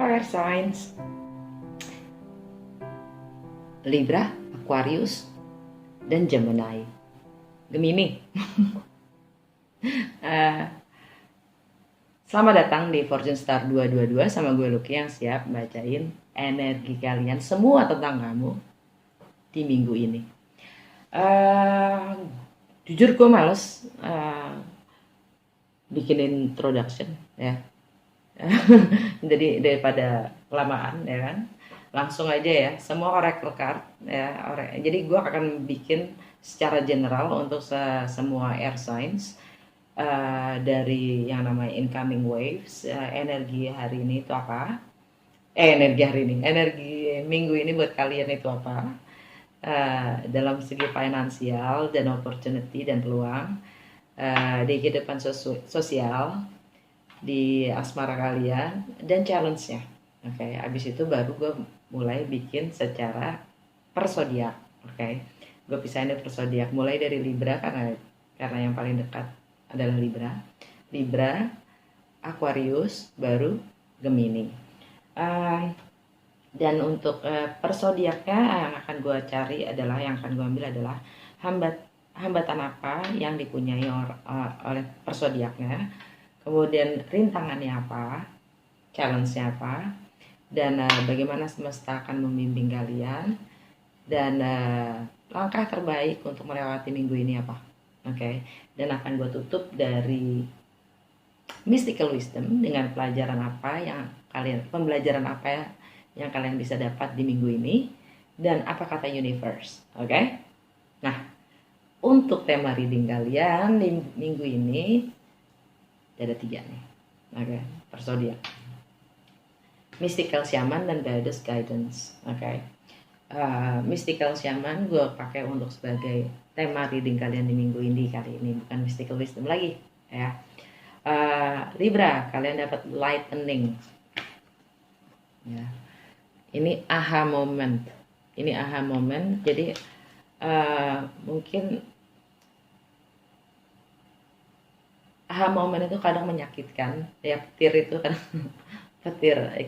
Halo Air Signs, Libra, Aquarius, dan Gemini. Gemini. Eh, Selamat datang di Fortune Star 222 sama gue Lucky yang siap bacain energi kalian semua tentang kamu di minggu ini. Jujur gue males bikin introduction ya. Jadi daripada kelamaan ya kan, langsung aja ya, semua oracle card ya. Jadi gue akan bikin secara general untuk semua air signs, dari yang namanya incoming waves, energi hari ini itu apa, energi minggu ini buat kalian itu apa, dalam segi finansial dan opportunity dan peluang, di kehidupan sosial, di asmara kalian, dan challenge-nya. Oke, abis itu baru gue mulai bikin secara per zodiak. Oke, gue pisahin per zodiak mulai dari Libra karena yang paling dekat adalah Libra, Aquarius, baru Gemini. Dan untuk per zodiaknya yang akan gue cari adalah, yang akan gue ambil adalah hambatan apa yang dipunyai oleh per zodiaknya, kemudian rintangannya apa, challenge-nya apa, dan bagaimana semesta akan membimbing kalian, dan langkah terbaik untuk melewati minggu ini apa. Oke. Dan akan gue tutup dari mystical wisdom dengan pembelajaran apa yang kalian bisa dapat di minggu ini, dan apa kata universe. Oke. Nah, untuk tema reading kalian di minggu ini ada 3 nih. Oke, per zodiak. Mystical Shaman dan Goddess Guidance. Oke. Mystical Shaman gue pakai untuk sebagai tema reading kalian di minggu ini kali ini, bukan mystical wisdom lagi ya. Libra, kalian dapat lightning ya. Ini aha moment. Jadi mungkin aha moment itu kadang menyakitkan ya. Petir itu kadang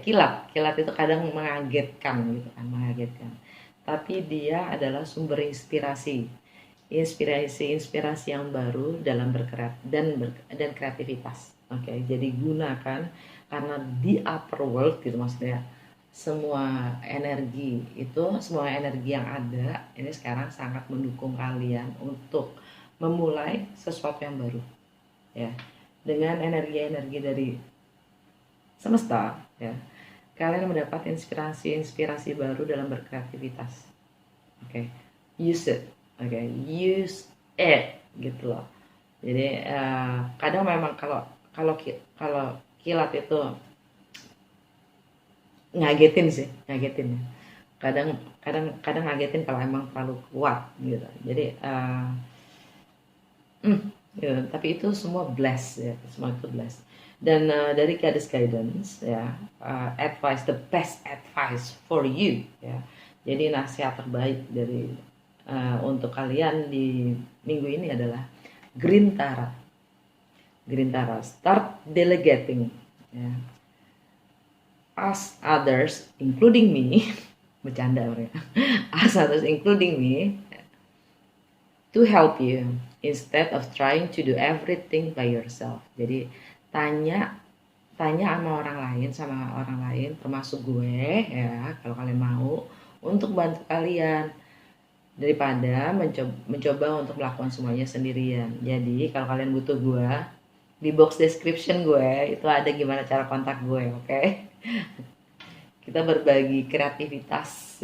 kilat itu kadang mengagetkan gitu kan, tapi dia adalah sumber inspirasi yang baru dalam bergerak dan kreativitas. Oke, jadi gunakan, karena di upper world gitu, maksudnya semua energi yang ada ini sekarang sangat mendukung kalian untuk memulai sesuatu yang baru ya, dengan energi dari semesta ya. Kalian mendapat inspirasi baru dalam berkreativitas. Oke. Use it gitu loh. Jadi kadang memang kalau kilat itu ngagetin ya. Kadang ngagetin kalau emang terlalu kuat gitu. Jadi gitu. Tapi itu semua bless ya, Dan dari Goddess Guidance ya, the best advice for you ya. Jadi nasihat terbaik dari untuk kalian di minggu ini adalah Green Tara. Start delegating ya. Ask others including me bercanda mereka. Ask others including me to help you instead of trying to do everything by yourself. Jadi tanya sama orang lain termasuk gue ya, kalau kalian mau, untuk bantu kalian daripada mencoba untuk melakukan semuanya sendirian. Jadi kalau kalian butuh gue, di box description gue itu ada gimana cara kontak gue. Oke. Kita berbagi kreativitas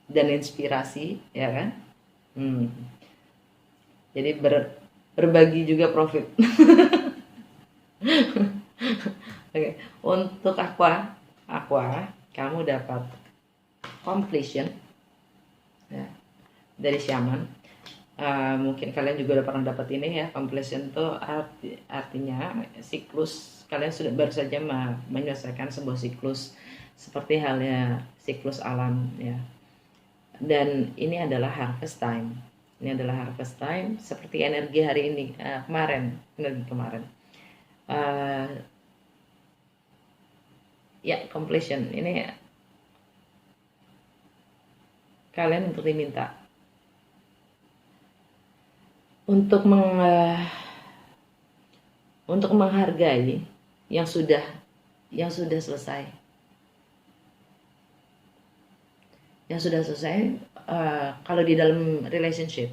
dan inspirasi ya kan. Jadi berbagi juga profit. Oke. Untuk aqua kamu dapat completion ya, dari shaman. Mungkin kalian juga udah pernah dapat ini ya. Completion itu artinya siklus, kalian baru saja menyelesaikan sebuah siklus seperti halnya siklus alam ya. Dan ini adalah harvest time. Seperti energi hari ini, energi kemarin. Ya, completion ini kalian untuk diminta untuk untuk menghargai yang sudah selesai, kalau di dalam relationship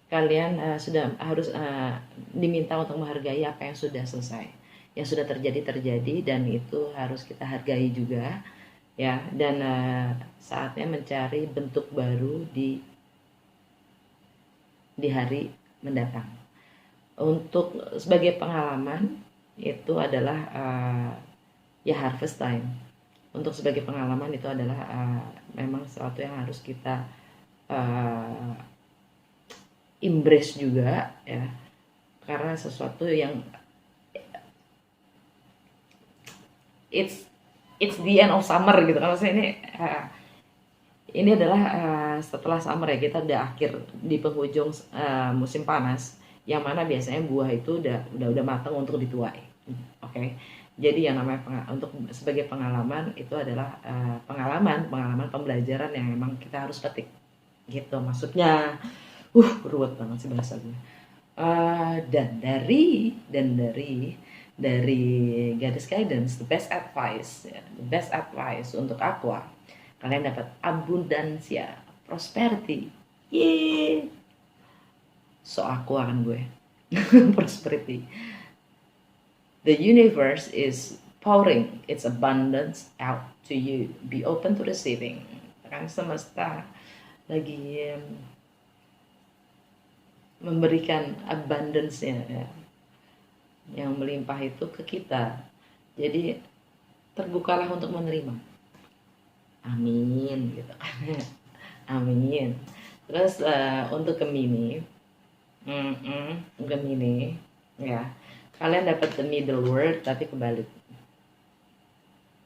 kalian sudah harus diminta untuk menghargai apa yang sudah selesai, yang sudah terjadi, dan itu harus kita hargai juga ya. Dan saatnya mencari bentuk baru di hari mendatang. Untuk sebagai pengalaman itu adalah ya harvest time. Untuk sebagai pengalaman itu adalah memang sesuatu yang harus kita embrace juga ya, karena sesuatu yang it's the end of summer gitu kan. Maksudnya ini adalah setelah summer ya, kita udah akhir di penghujung musim panas, yang mana biasanya buah itu udah matang untuk dituai. Oke. Jadi yang namanya untuk sebagai pengalaman itu adalah pengalaman pembelajaran yang memang kita harus petik gitu maksudnya. Ruwet banget sih bahasa gue. Dan dari Goddess Guidance, the best advice untuk Aqua, kalian dapat abundansia, prosperity. Yeay. So Aqua kan gue. Prosperity. The universe is pouring its abundance out to you. Be open to receiving. Kan semesta lagi memberikan abundance-nya ya, yang melimpah itu ke kita. Jadi terbukalah untuk menerima. Amin gitu kan. Amin. Terus untuk Gemini, ya, kalian dapat the middle word tapi kebalik.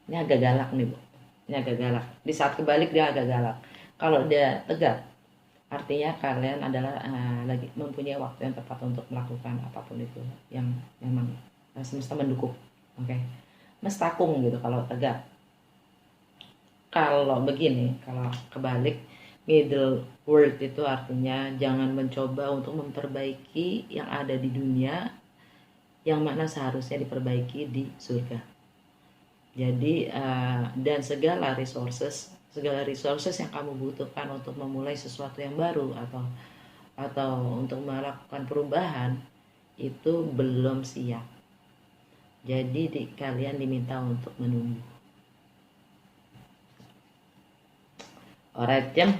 Ini agak galak nih, Bu. Ini agak galak. Di saat kebalik dia agak galak. Kalau dia tegak, artinya kalian adalah lagi mempunyai waktu yang tepat untuk melakukan apapun itu yang memang semesta mendukung. Oke. Mestakung gitu kalau tegak. Kalau begini, kalau kebalik, middle word itu artinya jangan mencoba untuk memperbaiki yang ada di dunia, yang mana seharusnya diperbaiki di surga. Jadi dan segala resources yang kamu butuhkan untuk memulai sesuatu yang baru atau untuk melakukan perubahan itu belum siap. Jadi kalian diminta untuk menunggu. Alright jam.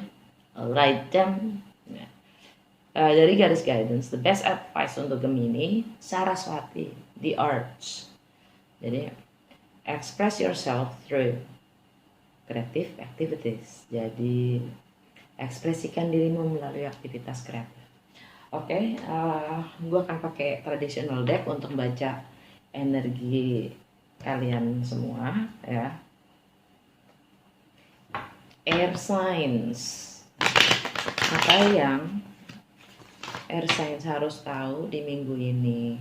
Dari Goddess Guidance, the best advice untuk Gemini, Saraswati, the arts. Jadi express yourself through creative activities. Jadi ekspresikan dirimu melalui aktivitas kreatif. Oke, gue akan pakai traditional deck untuk baca energi kalian semua ya. Air signs. Apa yang air signs harus tahu di minggu ini?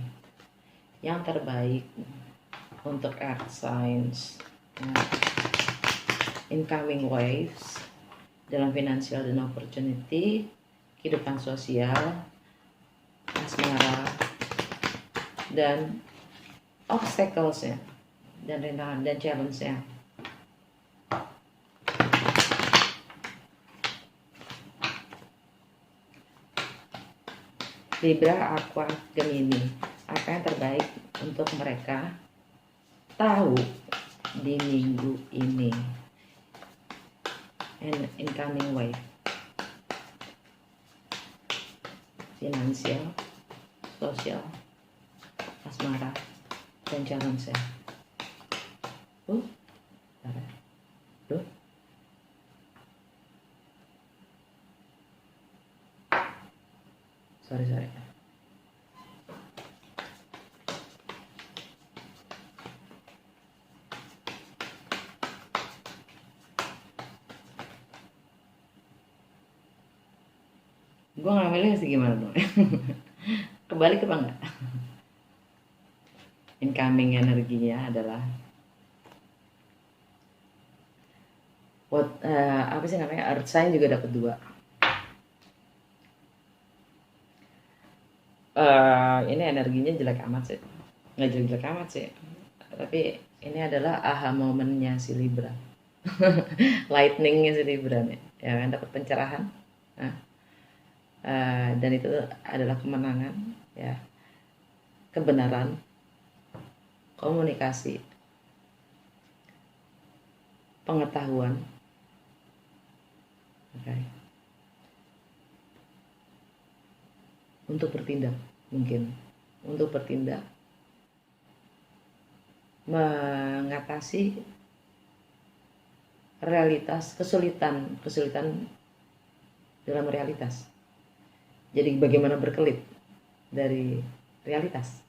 Yang terbaik untuk air signs. Incoming waves dalam financial dan opportunity, kehidupan sosial, asmara, dan obstacles-nya, dan rintangan dan challenge-nya. Libra, Aqua, Gemini, apa yang terbaik untuk mereka tahu di minggu ini? And incoming wave, finansial, sosial, asmara, dan challenge. Sorry. Gue ngambilnya sih gimana dong? Kebalik apa enggak? Incoming energinya adalah Apa sih namanya, earth sign juga dapat 2. Ini energinya jelek amat sih, nggak jelek-jelek amat sih, tapi ini adalah aha momennya si Libra. Lightningnya si Libra nih, ya kan, dapat pencerahan. Nah, dan itu adalah kemenangan, ya, kebenaran, komunikasi, pengetahuan. Okay. Untuk bertindak, mungkin untuk bertindak mengatasi realitas, kesulitan dalam realitas. Jadi bagaimana berkelit dari realitas.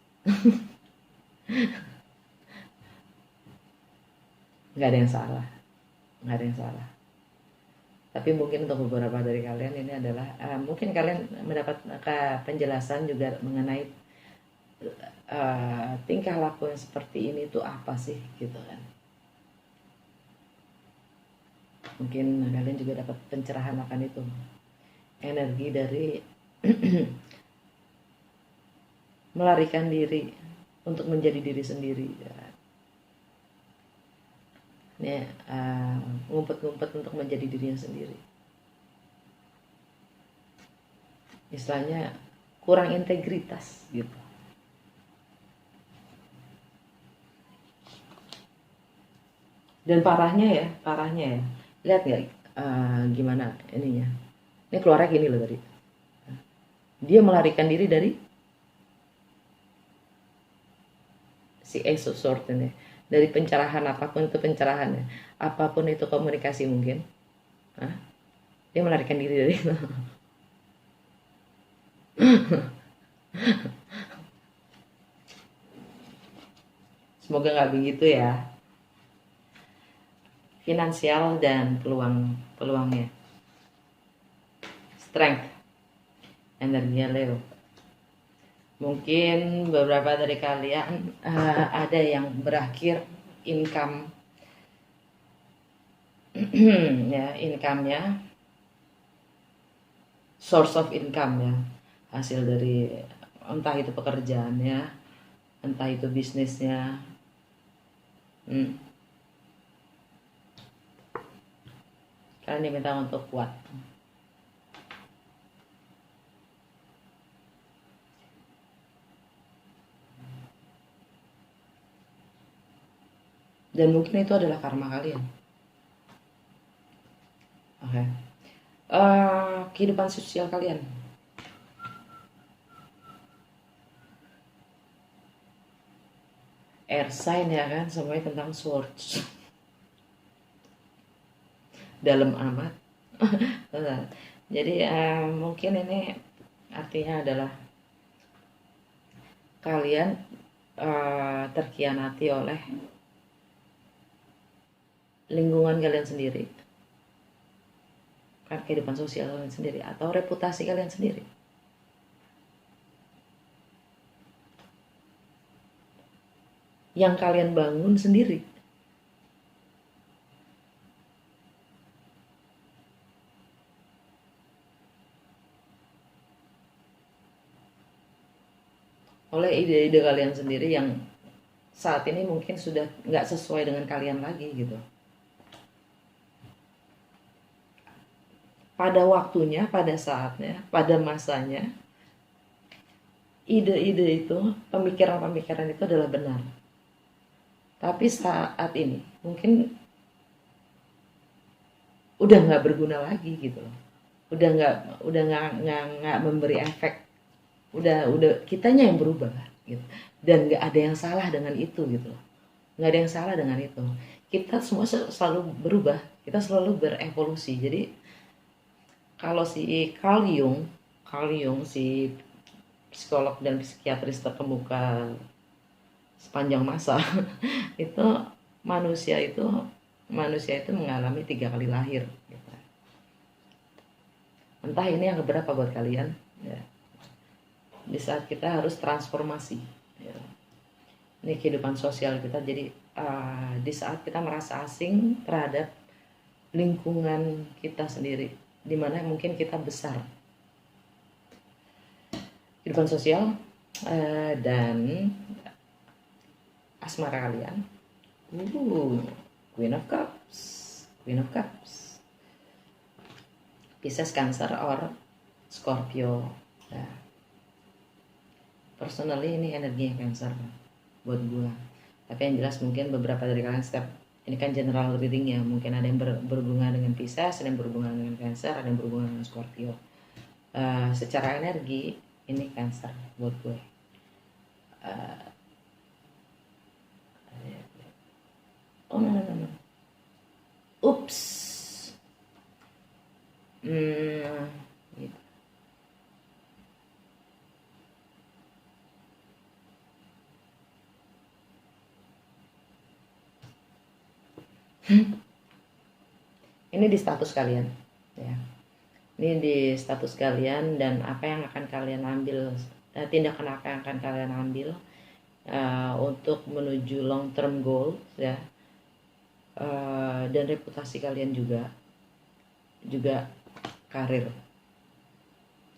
Nggak ada yang salah, nggak ada yang salah. Tapi mungkin untuk beberapa dari kalian ini adalah mungkin kalian mendapat penjelasan juga mengenai tingkah laku yang seperti ini itu apa sih, gitu kan. Mungkin kalian juga dapat pencerahan akan itu, energi dari melarikan diri untuk menjadi diri sendiri, ya. Ini ngumpet-ngumpet untuk menjadi dirinya sendiri. Istilahnya kurang integritas gitu. Dan parahnya ya, lihat nggak gimana ininya. Ini keluarnya gini loh tadi. Dia melarikan diri dari si Ace of Swords ini, dari pencerahan, apapun itu pencerahannya, apapun itu komunikasi mungkin. Dia melarikan diri dari itu. Semoga nggak begitu ya. Finansial dan peluangnya. Strength, energinya Leo. Mungkin beberapa dari kalian ada yang berakhir income ya, income-nya, source of income ya, hasil dari entah itu pekerjaannya, entah itu bisnisnya. Kalian diminta untuk kuat. Dan mungkin itu adalah karma kalian. Oke. Kehidupan sosial kalian. Air sign ya kan, semuanya tentang swords. Dalam amat. Jadi mungkin ini artinya adalah kalian terkhianati oleh lingkungan kalian sendiri, kan, kehidupan sosial kalian sendiri, atau reputasi kalian sendiri. Yang kalian bangun sendiri. Oleh ide-ide kalian sendiri yang saat ini mungkin sudah nggak sesuai dengan kalian lagi gitu. Pada waktunya, pada saatnya, pada masanya, ide-ide itu, pemikiran-pemikiran itu adalah benar. Tapi saat ini mungkin udah nggak berguna lagi gitu loh. Udah nggak memberi efek. Udah kitanya yang berubah gitu. Dan nggak ada yang salah dengan itu gitu loh. Nggak ada yang salah dengan itu. Kita semua selalu berubah. Kita selalu berevolusi. Jadi kalau si Carl Jung, si psikolog dan psikiatris terkemuka sepanjang masa, itu manusia itu mengalami 3 kali lahir. Gitu. Entah ini yang keberapa buat kalian. Ya. Di saat kita harus transformasi. Ya. Ini kehidupan sosial kita. Jadi di saat kita merasa asing terhadap lingkungan kita sendiri, dimana mungkin kita besar, kehidupan sosial dan asmara kalian. Queen of Cups, Queen of Cups, Pisces, Cancer, or Scorpio. Nah, personally ini energi yang Cancer buat gue. Tapi yang jelas mungkin beberapa dari kalian, setiap ini kan general reading ya, mungkin ada yang berhubungan dengan Pisces, ada yang berhubungan dengan Cancer, ada yang berhubungan dengan Scorpio. Secara energi ini Cancer buat gue. Oh no. Ups. Gitu. Ini di status kalian ya. Ini di status kalian dan apa yang akan kalian ambil, tindakan apa yang akan kalian ambil untuk menuju long term goal ya, dan reputasi kalian juga karir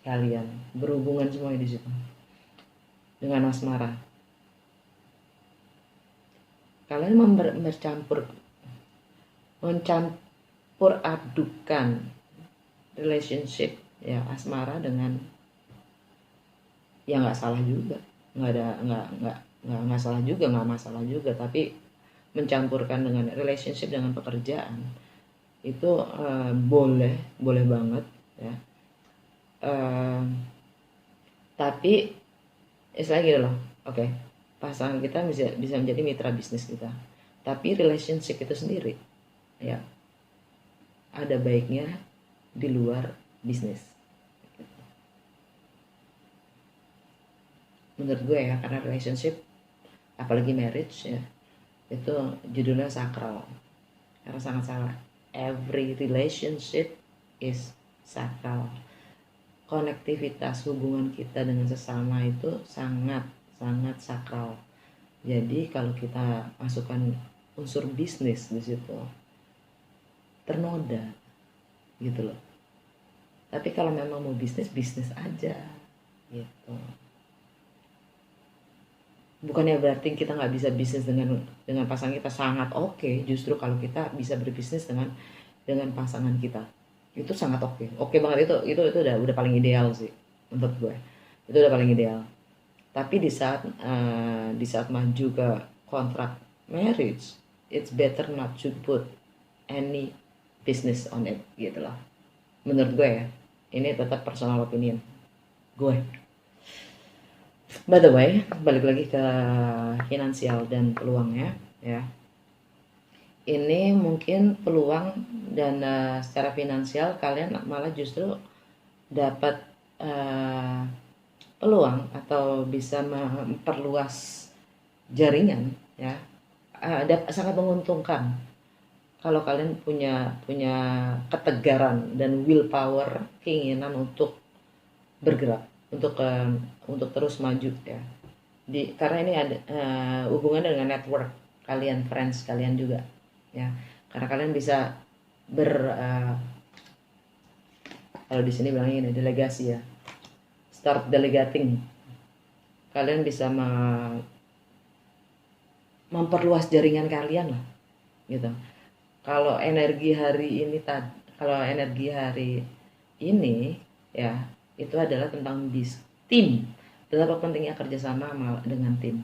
kalian berhubungan semuanya di situ dengan asmara. Kalian mencampur adukan relationship ya, asmara dengan, ya nggak salah juga, nggak salah juga, nggak masalah juga, tapi mencampurkan dengan relationship dengan pekerjaan itu boleh banget ya. Tapi lagi loh, oke, pasangan kita bisa menjadi mitra bisnis kita, tapi relationship itu sendiri ya ada baiknya di luar bisnis menurut gue ya, karena relationship apalagi marriage ya itu judulnya sakral, karena sangat every relationship is sakral. Konektivitas hubungan kita dengan sesama itu sangat sakral. Jadi kalau kita masukkan unsur bisnis di situ ternoda gitu loh. Tapi kalau memang mau bisnis aja gitu. Bukannya berarti kita nggak bisa bisnis dengan pasangan kita, sangat oke. Justru kalau kita bisa berbisnis dengan pasangan kita itu sangat oke banget. Itu udah paling ideal sih untuk gue. Itu udah paling ideal. Tapi di saat maju ke kontrak marriage, it's better not to put any business on it gitu loh. Menurut gue ya, ini tetap personal opinion gue. By the way, balik lagi ke finansial dan peluangnya ya. Ini mungkin peluang dan secara finansial kalian malah justru dapat peluang atau bisa memperluas jaringan ya. Sangat menguntungkan kalau kalian punya ketegaran dan willpower, keinginan untuk bergerak, untuk terus maju ya. Karena ini ada hubungan dengan network kalian, friends kalian juga ya. Karena kalian bisa kalau di sini bilangnya ini delegasi ya. Start delegating. Kalian bisa memperluas jaringan kalian lah gitu. Kalau energi hari ini ya, itu adalah tentang tim. Betapa pentingnya kerjasama dengan tim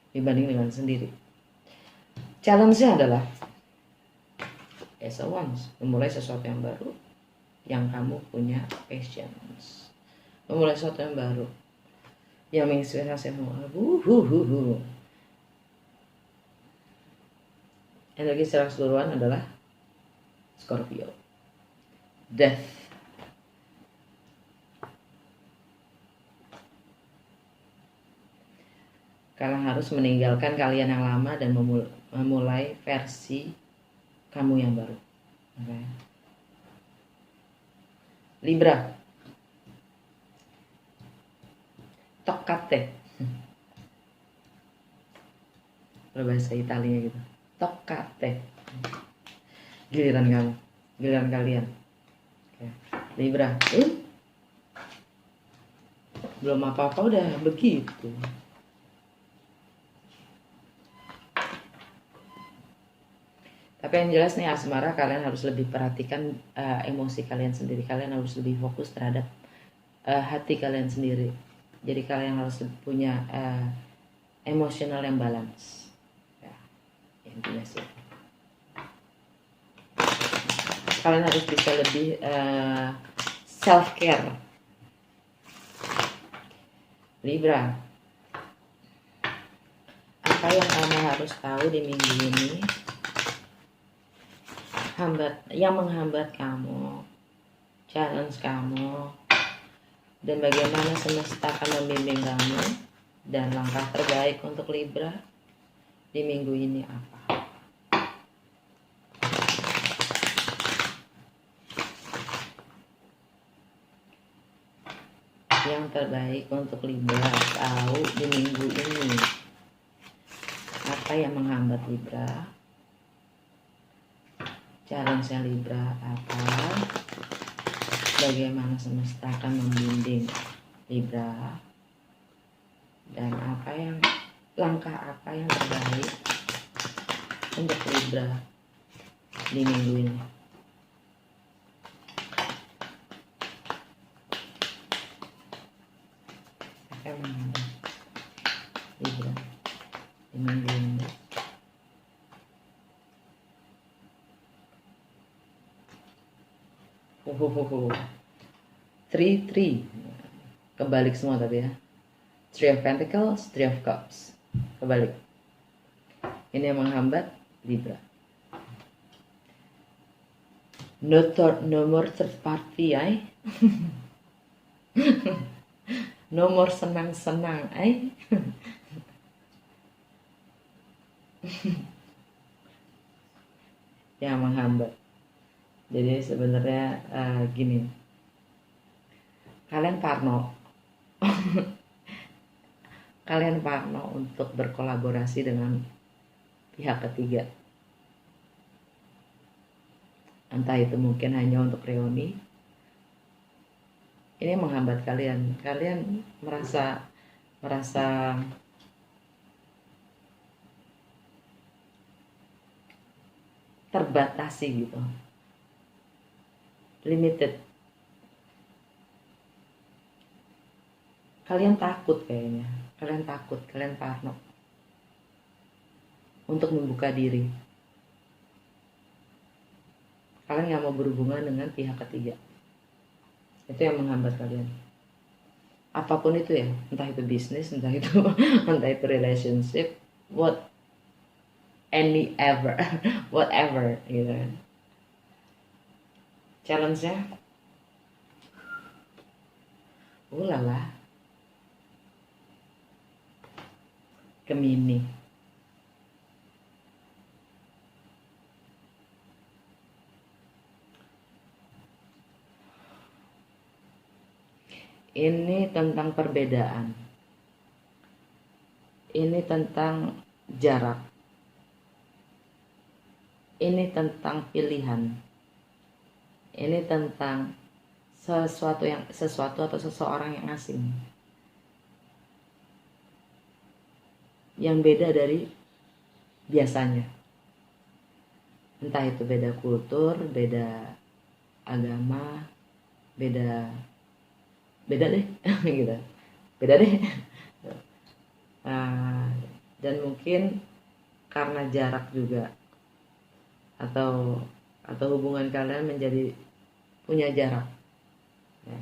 dibanding dengan sendiri. Challenge-nya adalah as a once, memulai sesuatu yang baru yang kamu punya patience. Memulai sesuatu yang baru yang menginspirasimu. Energi secara keseluruhan adalah Scorpio. Death. Kalian harus meninggalkan kalian yang lama dan memulai versi kamu yang baru. Okay. Libra. Toccate. Kalau bahasa Italinya gitu. Toccate. Giliran kamu, giliran kalian. Oke. Libra, belum apa-apa udah begitu. Tapi yang jelas nih asmara, kalian harus lebih perhatikan emosi kalian sendiri. Kalian harus lebih fokus terhadap hati kalian sendiri. Jadi kalian harus punya emosional yang balance. Ya, intinya sih. Kalian harus bisa lebih self care. Libra, apa yang kamu harus tahu di minggu ini yang menghambat kamu, challenge kamu, dan bagaimana semesta akan membimbing kamu, dan langkah terbaik untuk Libra di minggu ini apa? Yang terbaik untuk Libra tahu di minggu ini apa yang menghambat Libra, challenge-nya Libra apa, bagaimana semesta akan membimbing Libra, dan langkah apa yang terbaik untuk Libra di minggu ini. Apa yang menghambat Libra di minggu ini? Three kebalik semua tapi ya. Three of Pentacles, Three of Cups, kebalik. Ini yang menghambat Libra. No more third party, no more senang-senang, yang menghambat. Jadi sebenarnya gini, kalian parno kalian parno untuk berkolaborasi dengan pihak ketiga, entah itu mungkin hanya untuk reuni. Ini menghambat kalian merasa terbatasi gitu, limited. Kalian takut kayaknya, kalian parno untuk membuka diri. Kalian gak mau berhubungan dengan pihak ketiga. Itu yang menghambat kalian. Apapun itu ya, entah itu bisnis, entah itu relationship, whatever gitu kan. Challenge-nya ulala Gemini. Ini tentang perbedaan. Ini tentang jarak. Ini tentang pilihan. Ini tentang sesuatu atau seseorang yang asing, yang beda dari biasanya. Entah itu beda kultur, beda agama, beda deh gitu. Beda deh. Dan mungkin karena jarak juga, atau hubungan kalian menjadi punya jarak ya.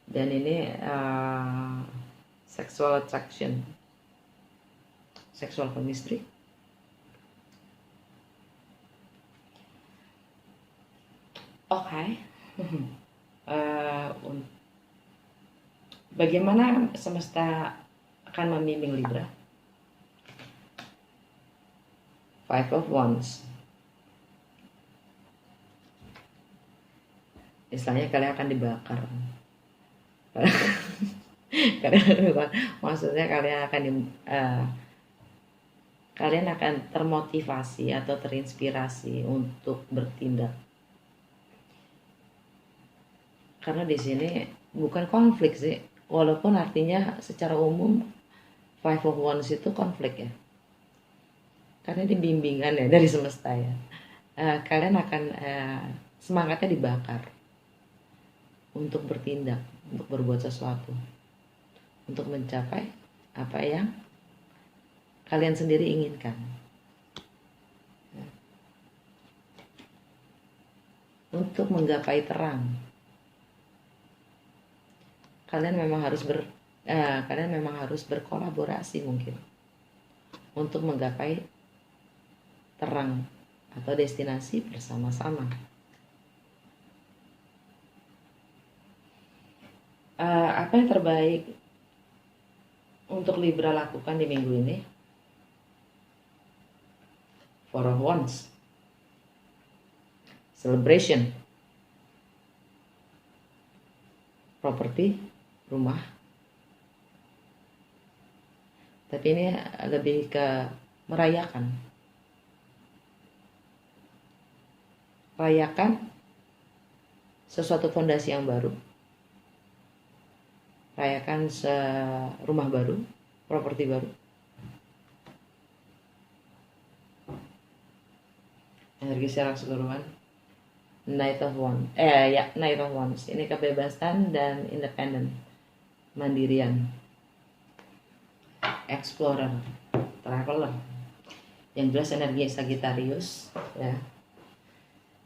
Dan ini sexual attraction, sexual chemistry. Oke. Bagaimana semesta akan membimbing Libra? Five of Wands. Istilahnya kalian akan dibakar. Maksudnya kalian kalian akan termotivasi atau terinspirasi untuk bertindak. Karena di sini bukan konflik sih, walaupun artinya secara umum Five of Wands itu konflik ya. Karena ini bimbingan ya dari semesta ya. Kalian akan semangatnya dibakar untuk bertindak, untuk berbuat sesuatu, untuk mencapai apa yang kalian sendiri inginkan. Untuk menggapai terang, kalian memang harus berkolaborasi mungkin untuk menggapai terang atau destinasi bersama-sama. Apa yang terbaik untuk Libra lakukan di minggu ini? Four of Wands, celebration, properti, rumah. Tapi ini lebih ke merayakan. Rayakan sesuatu fondasi yang baru. Rayakan rumah baru, properti baru. Energi secara keseluruhan. Knight of Wands. Ini kebebasan dan independen. Mandirian. Explorer, traveler. Yang jelas energi Sagittarius ya.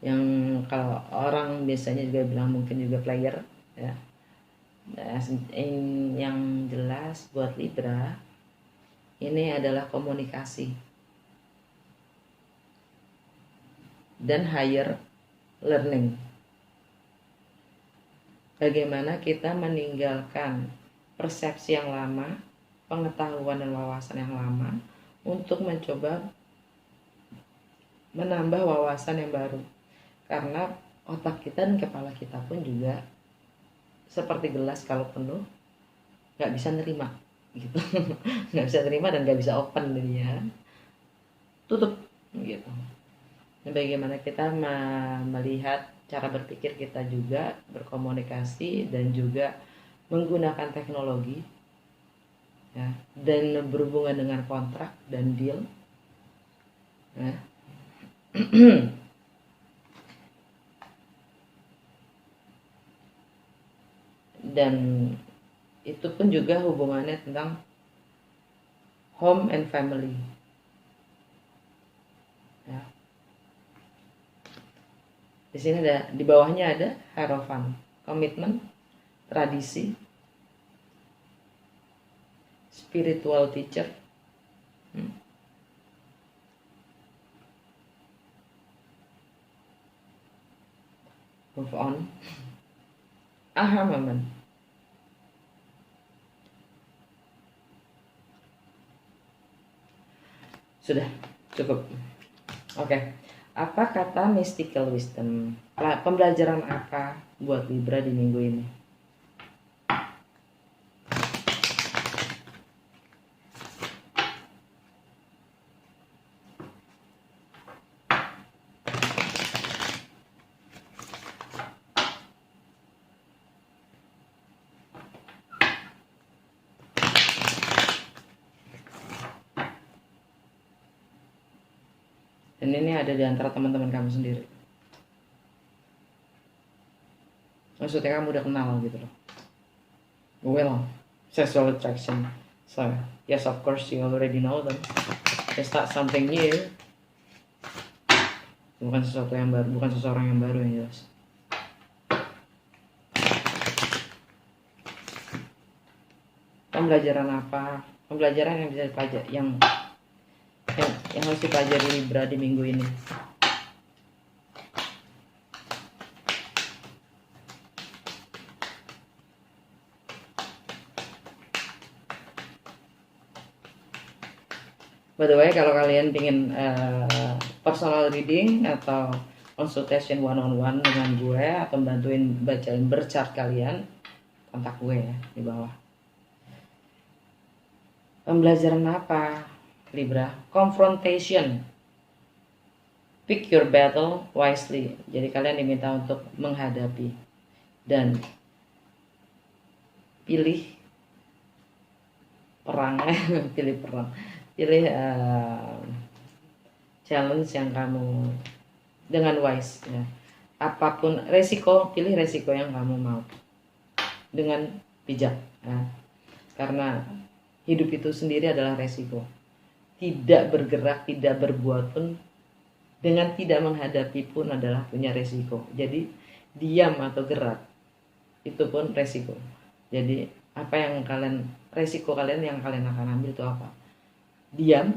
Yang kalau orang biasanya juga bilang mungkin juga player ya. Yang jelas buat Libra ini adalah komunikasi dan higher learning. Bagaimana kita meninggalkan persepsi yang lama, pengetahuan dan wawasan yang lama untuk mencoba menambah wawasan yang baru. Karena otak kita dan kepala kita pun juga seperti gelas kalau penuh nggak bisa nerima gitu. Nggak bisa terima dan nggak bisa open dia, tutup gitu. Nah, bagaimana kita melihat cara berpikir kita juga, berkomunikasi dan juga menggunakan teknologi ya, dan berhubungan dengan kontrak dan deal ya. Dan itu pun juga hubungannya tentang home and family ya. Di sini ada, di bawahnya ada Hierophant, komitmen, tradisi, spiritual teacher, move on, aha moment. Sudah cukup. Oke. Apa kata mystical wisdom? Pembelajaran apa buat Libra di minggu ini? Dan ini ada di antara teman-teman kamu sendiri. Maksudnya kamu udah kenal gitu loh. Well, sexual attraction. So, yes of course you already know them. It's not something new. Bukan sesuatu yang baru, bukan seseorang yang baru yang jelas. Pembelajaran apa? Pembelajaran yang bisa dipelajari, yang harus dipelajari Libra di minggu ini. By the way, kalau kalian ingin personal reading atau consultation one-on-one dengan gue atau bantuin bacain berchart kalian, kontak gue ya di bawah. Pembelajaran apa? Libra, confrontation. Pick your battle wisely. Jadi kalian diminta untuk menghadapi dan pilih perang, pilih perang, pilih challenge yang kamu dengan wise ya. Apapun resiko, pilih resiko yang kamu mau dengan bijak ya. Karena hidup itu sendiri adalah resiko. Tidak bergerak, tidak berbuat pun, dengan tidak menghadapi pun adalah punya resiko. Jadi diam atau gerak itu pun resiko. Jadi apa yang kalian, resiko kalian yang kalian akan ambil itu apa? Diam.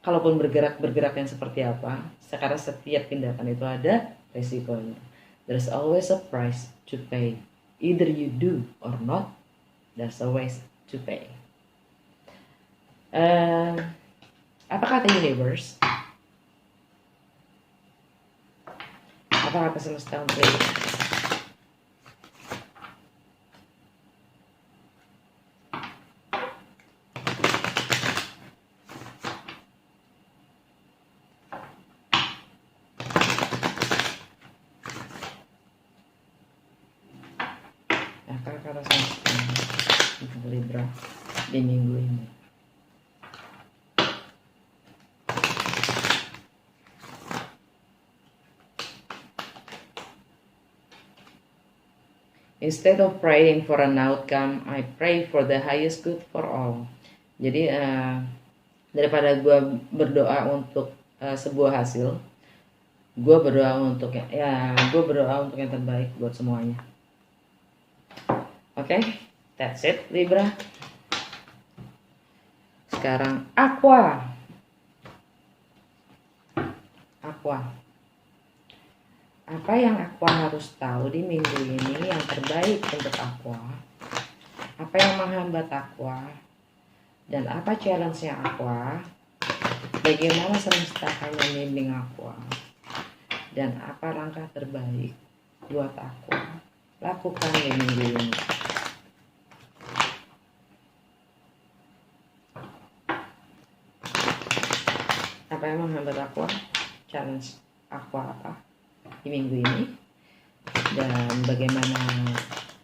Kalaupun bergerak yang seperti apa, sekarang setiap tindakan itu ada resikonya. There's always a price to pay. Either you do or not, there's always to pay. Apa kata universe? Apa kata semesta untuk ini? Apa kata semesta untuk Libra di minggu ini? Instead of praying for an outcome, I pray for the highest good for all. Jadi daripada gue berdoa untuk sebuah hasil, gue berdoa untuk yang terbaik buat semuanya. Oke, that's it Libra. Sekarang Aqua. Apa yang Aqua harus tahu di minggu ini yang terbaik untuk Aqua? Apa yang menghambat Aqua? Dan apa challenge-nya Aqua? Bagaimana semesta akan membimbing Aqua? Dan apa langkah terbaik buat Aqua lakukan di minggu ini? Apa yang menghambat Aqua? Challenge Aqua apa di minggu ini? Dan bagaimana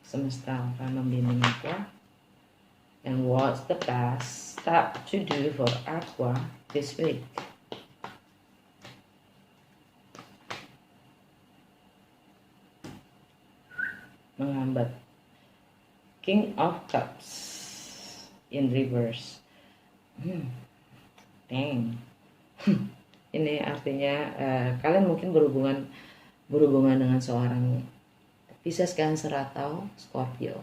semesta akan membimbing Aqua? And what's the best step to do for Aqua this week? Menghambat King of Cups in reverse. Dang. Ini artinya kalian mungkin berhubungan dengan seorang Pisces, Cancer atau Scorpio.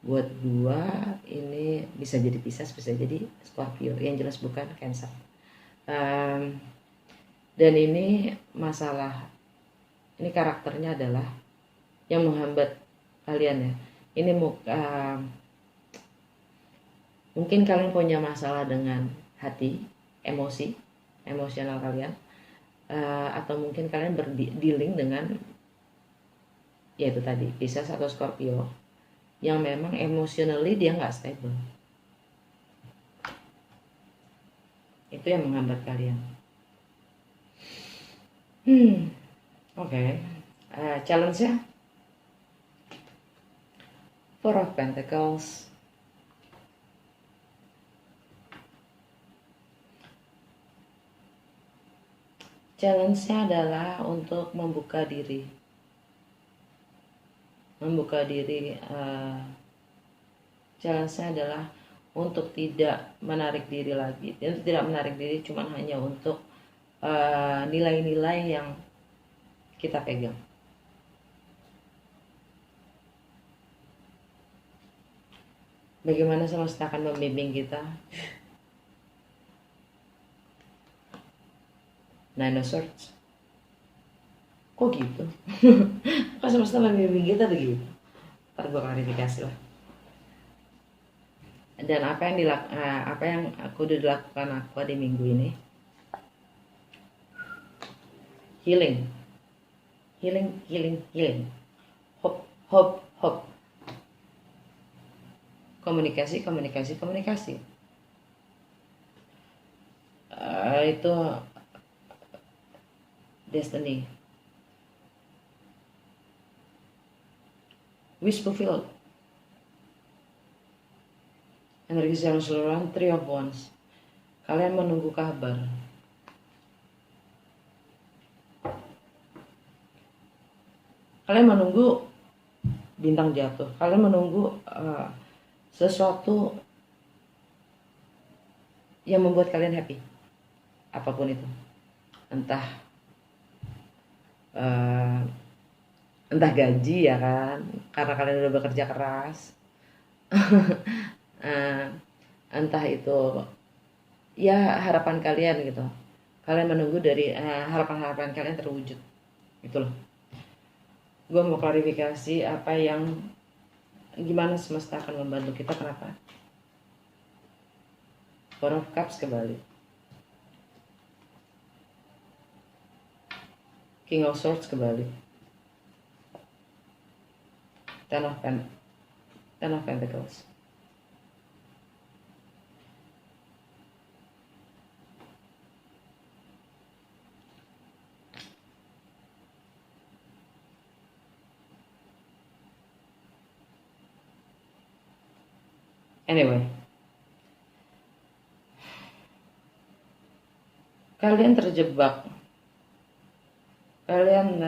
Buat gua ini bisa jadi Pisces, bisa jadi Scorpio, yang jelas bukan Cancer. Dan ini masalah, ini karakternya adalah yang menghambat kalian ya. Ini mungkin kalian punya masalah dengan hati, emosional kalian, atau mungkin kalian berdealing dengan yaitu tadi Pisces atau Scorpio yang memang emotionally dia nggak stable. Itu yang menghambat kalian. Oke. Challenge-nya Four of Pentacles, challenge-nya adalah untuk membuka diri. Challenge-nya adalah untuk tidak menarik diri lagi. Dan tidak menarik diri cuma hanya untuk nilai-nilai yang kita pegang. Bagaimana semesta akan membimbing kita? Nine of Swords. Kok gitu? Kok semesta membimbing kita begitu? Ntar gue klarifikasi lah. Dan apa yang aku udah dilakukan aku di minggu ini? Healing. Hope. Komunikasi. itu destiny, wish fulfilled, energi secara keseluruhan, Three of Wands. Kalian menunggu kabar. Kalian menunggu bintang jatuh. Kalian menunggu sesuatu yang membuat kalian happy. Apapun itu. Entah gaji ya kan, karena kalian udah bekerja keras. Entah itu ya harapan kalian gitu. Kalian menunggu dari harapan-harapan kalian terwujud. Itulah. Gue mau klarifikasi gimana semesta akan membantu kita. Kenapa? Four of Cups kembali, King of Swords kembali, Ten of Pentacles. Anyway, kalian terjebak. Kalian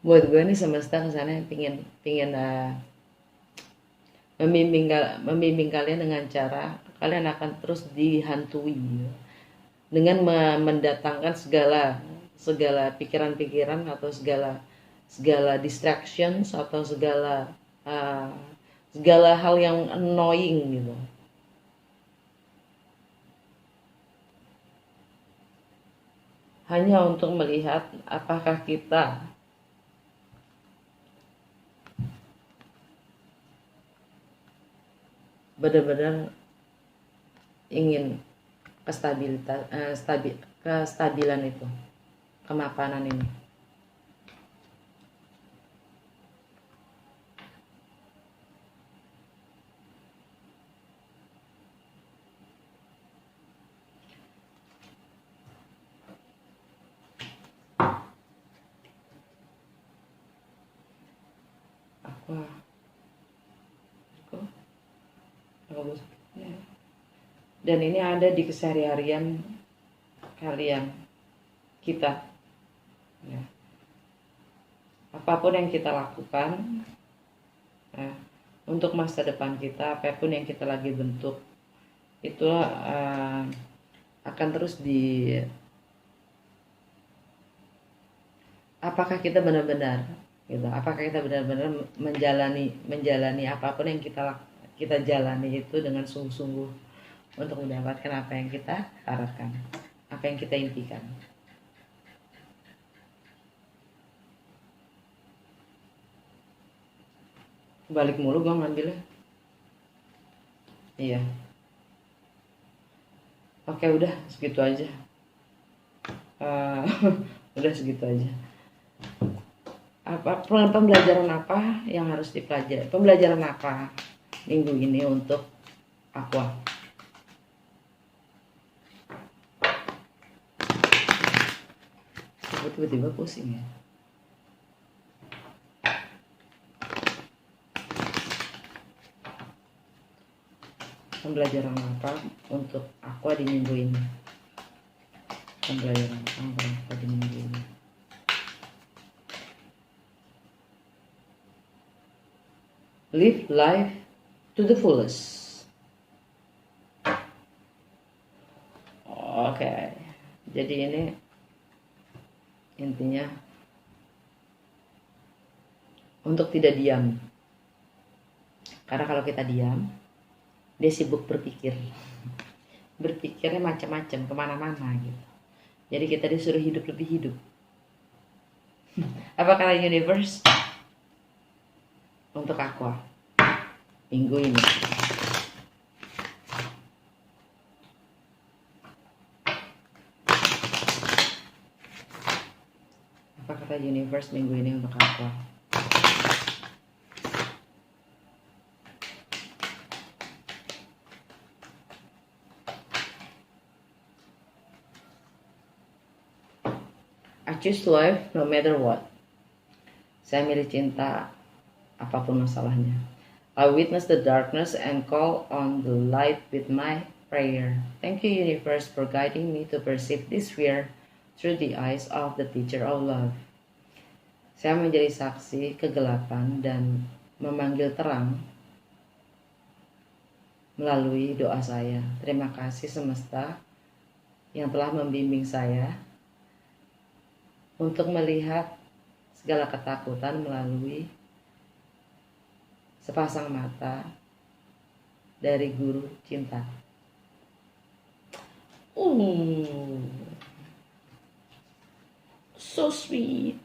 buat gue nih semesta kesannya pingin membimbing kalian dengan cara kalian akan terus dihantui dengan mendatangkan segala pikiran-pikiran atau segala distractions atau segala hal yang annoying gitu. Hanya untuk melihat apakah kita benar-benar ingin kestabilan itu, kemapanan ini. Dan ini ada di keseharian kalian, kita ya. Apapun yang kita lakukan ya, untuk masa depan kita, apapun yang kita lagi bentuk itu akan terus apakah kita benar-benar gitu, apakah kita benar-benar menjalani apapun yang kita jalani itu dengan sungguh-sungguh untuk mendapatkan apa yang kita harapkan, apa yang kita impikan. Balik mulu gue ngambilnya. Iya. Oke, udah segitu aja. Udah segitu aja. Pembelajaran apa yang harus dipelajari? Pembelajaran apa minggu ini untuk Aqua? Tiba-tiba pusing ya. Pembelajaran apa untuk Aqua di minggu ini? Pembelajaran apa untuk Aqua di minggu ini? Live life to the fullest. Oke. Jadi ini intinya untuk tidak diam, karena kalau kita diam dia sibuk berpikirnya macam-macam kemana-mana gitu. Jadi kita disuruh lebih hidup. Apa kata universe untuk Aqua minggu ini? Kata universe minggu ini untuk Aqua? I choose life no matter what. Saya milih cinta apapun masalahnya. I witness the darkness and call on the light with my prayer. Thank you, universe, for guiding me to perceive this fear through the eyes of the teacher of love. Saya menjadi saksi kegelapan dan memanggil terang melalui doa saya. Terima kasih semesta yang telah membimbing saya untuk melihat segala ketakutan melalui sepasang mata dari guru cinta. So sweet.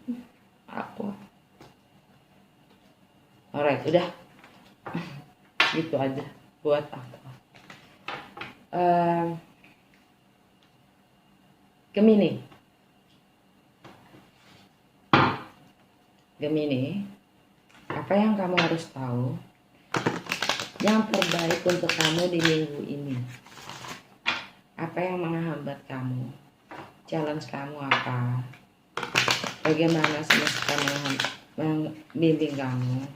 Aku. Alright, udah. Gitu aja buat aku. Gemini. Gemini, apa yang kamu harus tahu yang terbaik untuk kamu di minggu ini? Apa yang menghambat kamu? Challenge kamu apa? Bagaimana semesta membimbing kamu,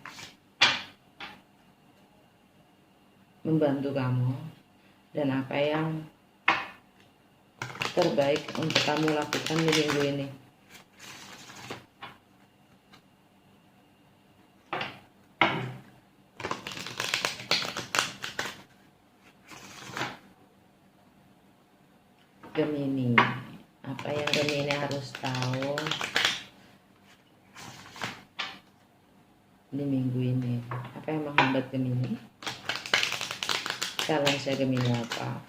membantu kamu, dan apa yang terbaik untuk kamu lakukan di minggu ini? Gemini, apa yang Gemini harus tahu di minggu ini? Apa yang menghambat Gemini? Challenge saya Gemini apa?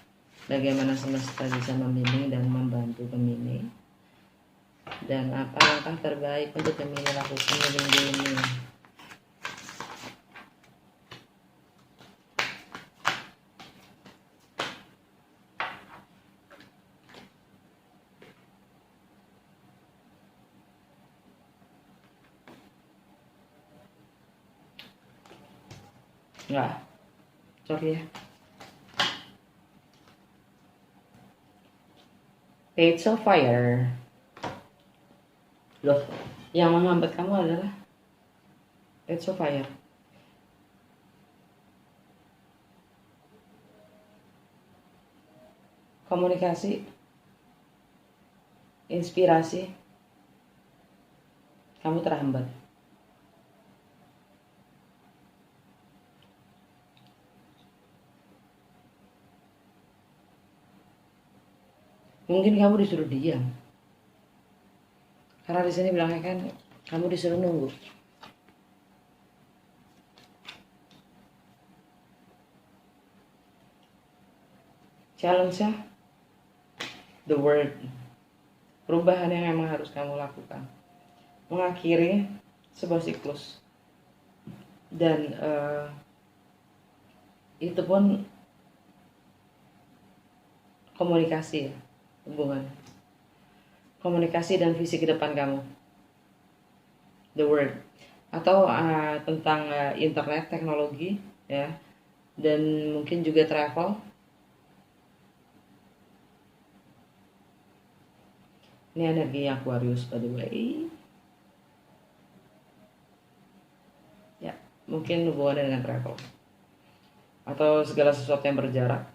Bagaimana semesta bisa membimbing dan membantu Gemini? Dan apa langkah terbaik untuk Gemini lakukan di minggu ini? Enggak, sorry ya. Page of Fire. Loh, yang menghambat kamu adalah Page of Fire. Komunikasi, inspirasi, kamu terhambat. Mungkin kamu disuruh diam. Karena di sini bilangnya kan kamu disuruh nunggu. Challenge-nya the word. Perubahan yang memang harus kamu lakukan. Mengakhiri sebuah siklus. Dan itu pun komunikasi ya. Hubungan komunikasi dan visi ke depan kamu, the word, atau tentang internet, teknologi ya, dan mungkin juga travel. Ini energi Aquarius by the way ya, mungkin hubungannya dengan travel atau segala sesuatu yang berjarak,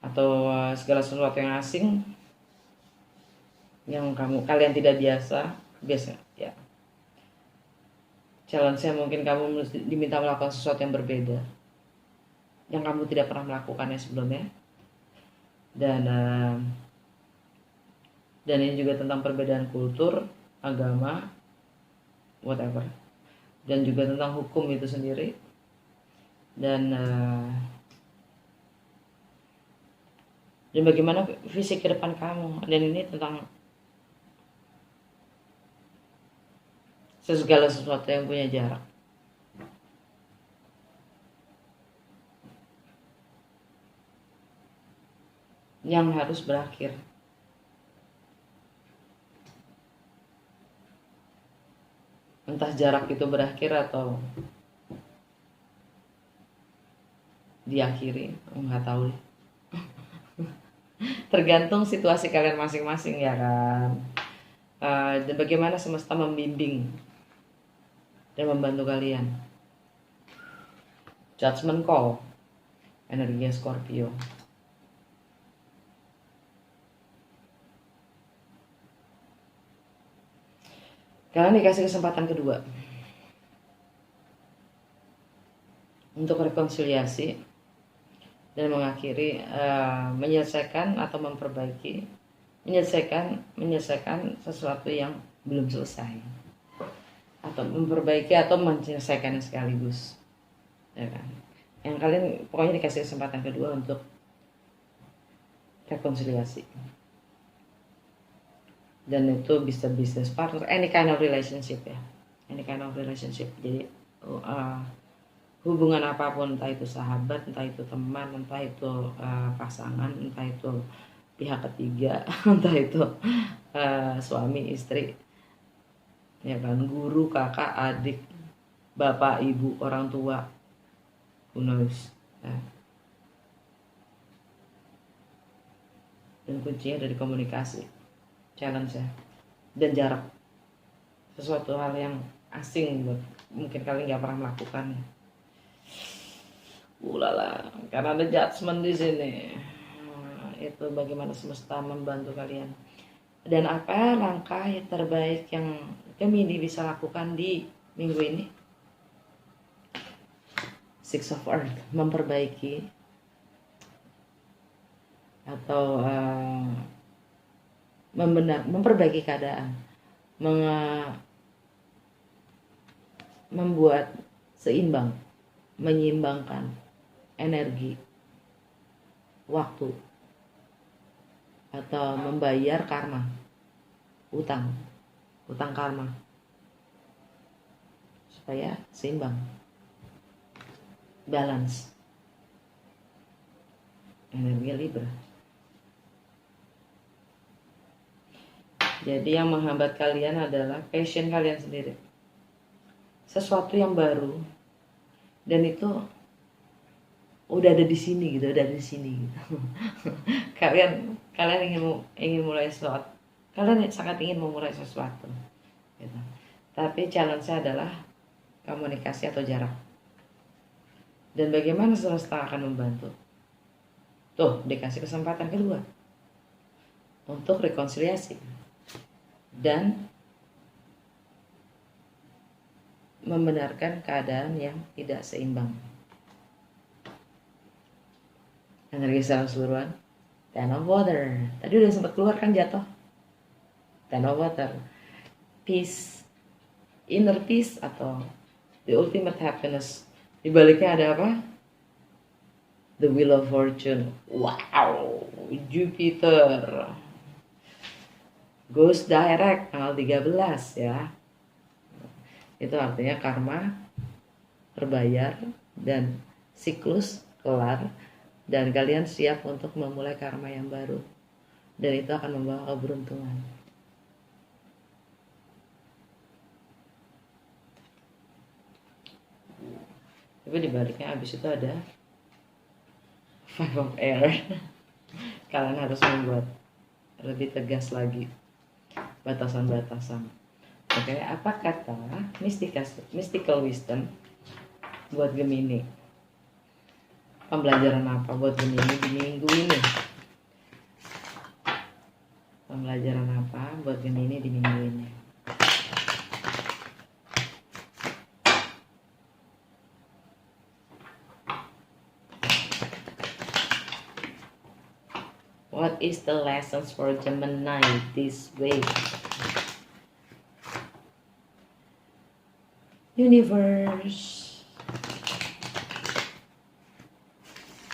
atau segala sesuatu yang asing yang kalian tidak biasa ya. Challenge-nya mungkin kamu diminta melakukan sesuatu yang berbeda yang kamu tidak pernah melakukannya sebelumnya, dan ini juga tentang perbedaan kultur, agama, whatever, dan juga tentang hukum itu sendiri, dan bagaimana visi ke depan kamu. Dan ini tentang segala sesuatu yang punya jarak. Yang harus berakhir. Entah jarak itu berakhir atau diakhiri, nggak tahu deh. Tergantung situasi kalian masing-masing ya kan. dan bagaimana semesta membimbing dan membantu kalian. Judgment call, energi Scorpio. Kalian dikasih kesempatan kedua untuk rekonsiliasi dan mengakhiri, menyelesaikan atau memperbaiki, menyelesaikan sesuatu yang belum selesai, atau memperbaiki atau menyelesaikan sekaligus, ya kan? Yang kalian pokoknya dikasih kesempatan kedua untuk rekonsiliasi, dan itu bisa business partner, any kind of relationship ya, any kind of relationship. Jadi hubungan apapun, entah itu sahabat, entah itu teman, entah itu pasangan, entah itu pihak ketiga, entah itu suami istri, ya kan, guru, kakak, adik, bapak, ibu, orang tua, who knows, ya. Dan kuncinya dari komunikasi, challenge ya, dan jarak. Sesuatu hal yang asing buat mungkin kalian nggak pernah melakukannya. Ulala, karena ada judgment di sini. Itu bagaimana semesta membantu kalian, dan apa langkah yang terbaik yang Gemini bisa lakukan di minggu ini. Six of Earth, memperbaiki atau memperbaiki keadaan, membuat seimbang, menyeimbangkan energi, waktu, atau membayar karma, utang karma, supaya seimbang, balance. Energi Libra. Jadi yang menghambat kalian adalah passion kalian sendiri, sesuatu yang baru, dan itu udah ada di sini gitu, kalian ingin mulai sesuatu, kalian sangat ingin memulai sesuatu gitu. Tapi challenge-nya adalah komunikasi atau jarak, dan bagaimana semesta akan membantu. Tuh, dikasih kesempatan kedua untuk rekonsiliasi dan membenarkan keadaan yang tidak seimbang. Energi secara keseluruhan, Ten of Water. Tadi udah sempat keluar kan, jatuh Ten of Water. Peace, inner peace atau the ultimate happiness. Di baliknya ada apa? The Wheel of Fortune. Wow, Jupiter goes direct tanggal 13 ya. Itu artinya karma terbayar dan siklus kelar, dan kalian siap untuk memulai karma yang baru, dan itu akan membawa keberuntungan. Tapi dibaliknya abis itu ada Five of Air. Kalian harus membuat lebih tegas lagi batasan-batasan. Oke, apa kata mystical wisdom buat Gemini? Pembelajaran apa buat Gemini di minggu ini? Pembelajaran apa buat Gemini di minggu ini? What is the lessons for Gemini this week? Universe,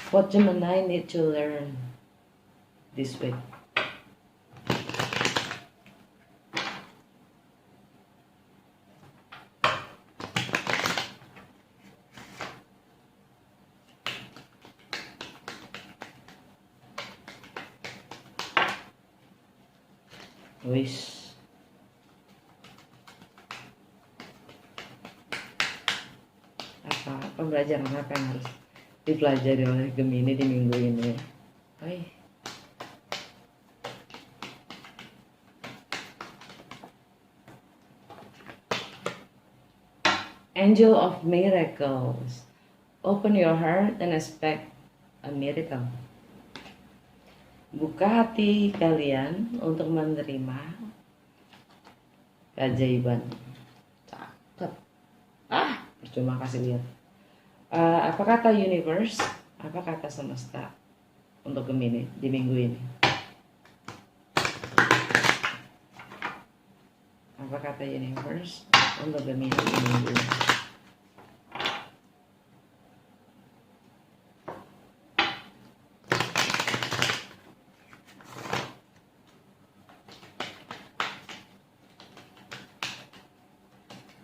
what Gemini need to learn this week? Wish. Apa pembelajaran apa yang harus dipelajari oleh Gemini di minggu ini? Angel of miracles. Open your heart and expect a miracle. Buka hati kalian untuk menerima keajaiban. Cakep. Percuma kasih lihat. Apa kata universe? Apa kata semesta untuk Gemini di minggu ini? Apa kata universe untuk Gemini di minggu ini?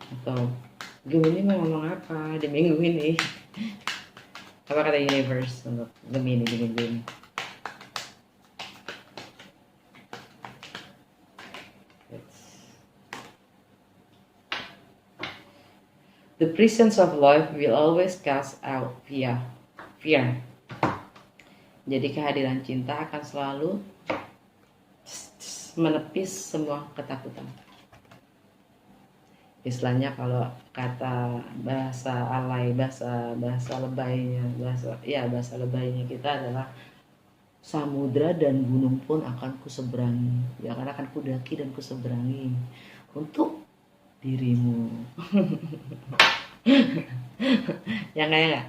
Atau Gemini mau ngomong apa di minggu ini? Apa kata universe untuk Gemini di minggu ini? The presence of love will always cast out fear. Jadi kehadiran cinta akan selalu menepis semua ketakutan. Istilahnya kalau kata bahasa alay, bahasa lebaynya kita adalah samudra dan gunung pun akan kuseberangi, ya akan kudaki dan kuseberangi untuk dirimu. Yang kayak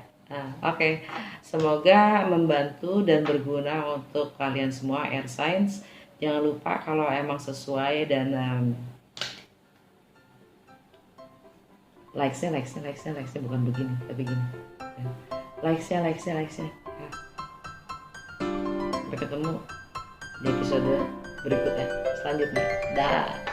Oke. Semoga membantu dan berguna untuk kalian semua air signs. Jangan lupa kalau emang sesuai dan likes-nya bukan begini tapi gini. Likes-nya. Sampai ketemu di episode berikutnya selanjutnya. Dah.